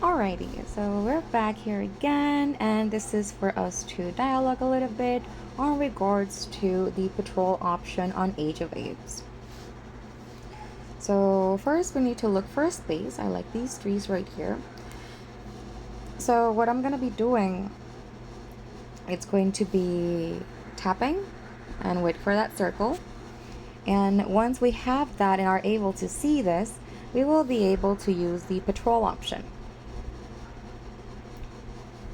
Alrighty, so we're back here again, and this is for us to dialogue a little bit on regards to the patrol option on Age of Apes. So first we need to look for a space. I like these trees right here. So what I'm gonna be doing, it's going to be tapping and wait for that circle. And once we have that and are able to see this, we will be able to use the patrol option.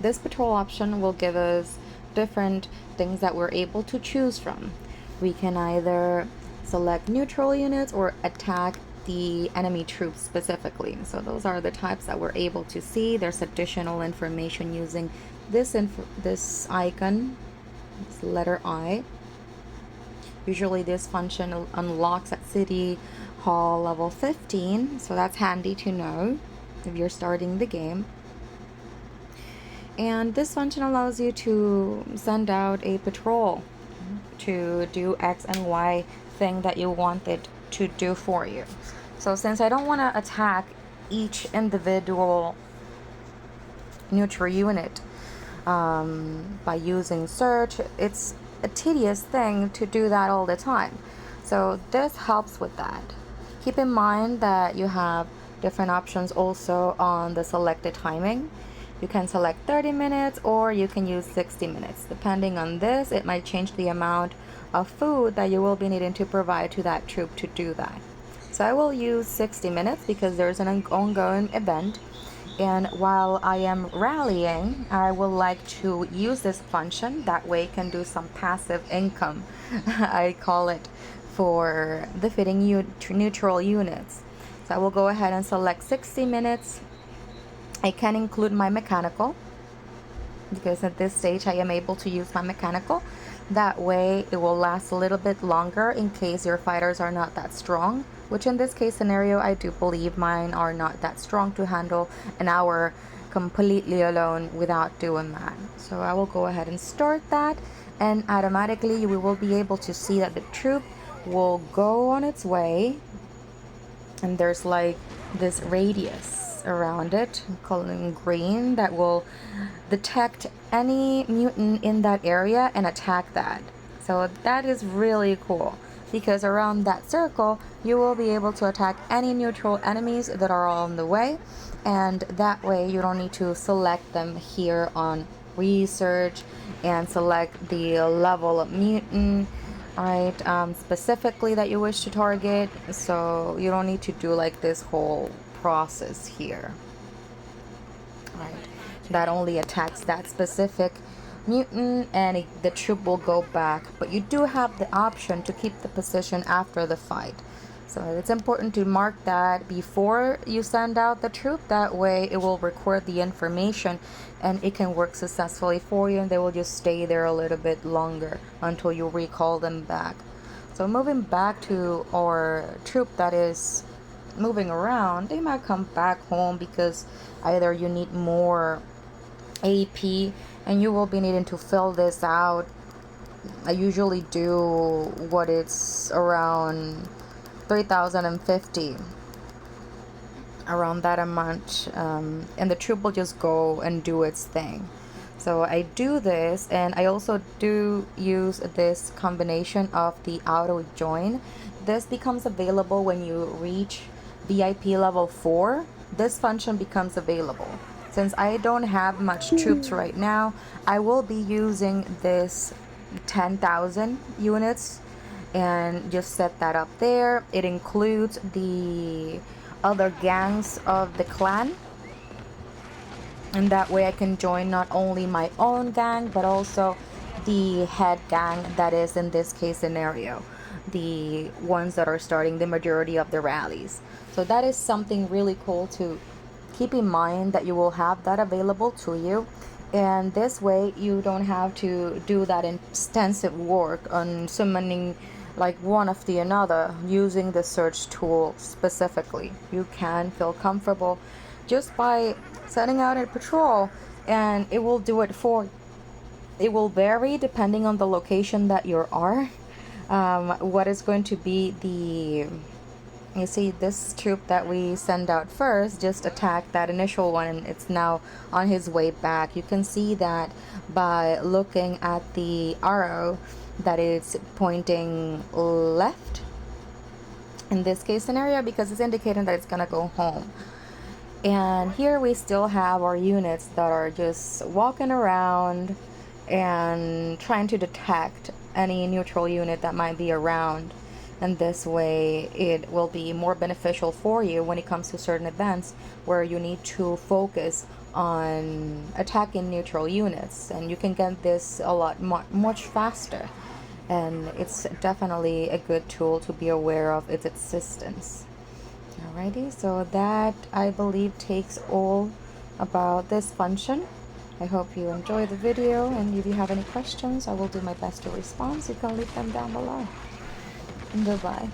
This patrol option will give us different things that we're able to choose from. We can either select neutral units or attack the enemy troops specifically. So those are the types that we're able to see. There's additional information using this icon, this letter I. Usually this function unlocks at City Hall level 15, so that's handy to know if you're starting the game. And this function allows you to send out a patrol to do X and Y thing that you want it to do for you. So since I don't want to attack each individual neutral unit by using search, it's a tedious thing to do that all the time. So this helps with that. Keep in mind that you have different options also on the selected timing. You can select 30 minutes or you can use 60 minutes. Depending on this, it might change the amount of food that you will be needing to provide to that troop to do that. So I will use 60 minutes because there's an ongoing event. And while I am rallying, I would like to use this function. That way I can do some passive income, I call it, for defeating neutral units. So I will go ahead and select 60 minutes. I can include my mechanical because at this stage I am able to use my mechanical. That way it will last a little bit longer in case your fighters are not that strong, which in this case scenario I do believe mine are not that strong to handle an hour completely alone without doing that. So I will go ahead and start that, and automatically we will be able to see that the troop will go on its way, and there's like this radius around it, calling green, that will detect any mutant in that area and attack that. So that is really cool because around that circle you will be able to attack any neutral enemies that are on the way, and that way you don't need to select them here on research and select the level of mutant, right, specifically that you wish to target. So you don't need to do like this whole process here, right? That only attacks that specific mutant and the troop will go back, but you do have the option to keep the position after the fight. So it's important to mark that before you send out the troop. That way it will record the information and it can work successfully for you, and they will just stay there a little bit longer until you recall them back. So moving back to our troop that is moving around, they might come back home because either you need more AP and you will be needing to fill this out. I usually do what it's around 3050, around that amount, and the troop will just go and do its thing. So I do this, and I also do use this combination of the auto join. This becomes available when you reach VIP level 4. This function becomes available. Since I don't have much troops right now, I will be using this 10,000 units and just set that up there. It includes the other gangs of the clan, and that way I can join not only my own gang but also the head gang that is in this case scenario, the ones that are starting the majority of the rallies. So that is something really cool to keep in mind, that you will have that available to you, and this way you don't have to do that extensive work on summoning like one after another using the search tool specifically. You can feel comfortable just by setting out a patrol and it will do it for. It will vary depending on the location that you are, what is going to be the You see this troop that we send out first just attacked that initial one, and it's now on his way back. You can see that by looking at the arrow that it's pointing left in this case scenario, because it's indicating that it's gonna go home. And here we still have our units that are just walking around and trying to detect any neutral unit that might be around. And this way it will be more beneficial for you when it comes to certain events where you need to focus on attacking neutral units, and you can get this a lot much faster. And it's definitely a good tool to be aware of its existence. Alrighty, so that I believe takes all about this function. I hope you enjoy the video, and if you have any questions, I will do my best to respond. So you can leave them down below. Goodbye.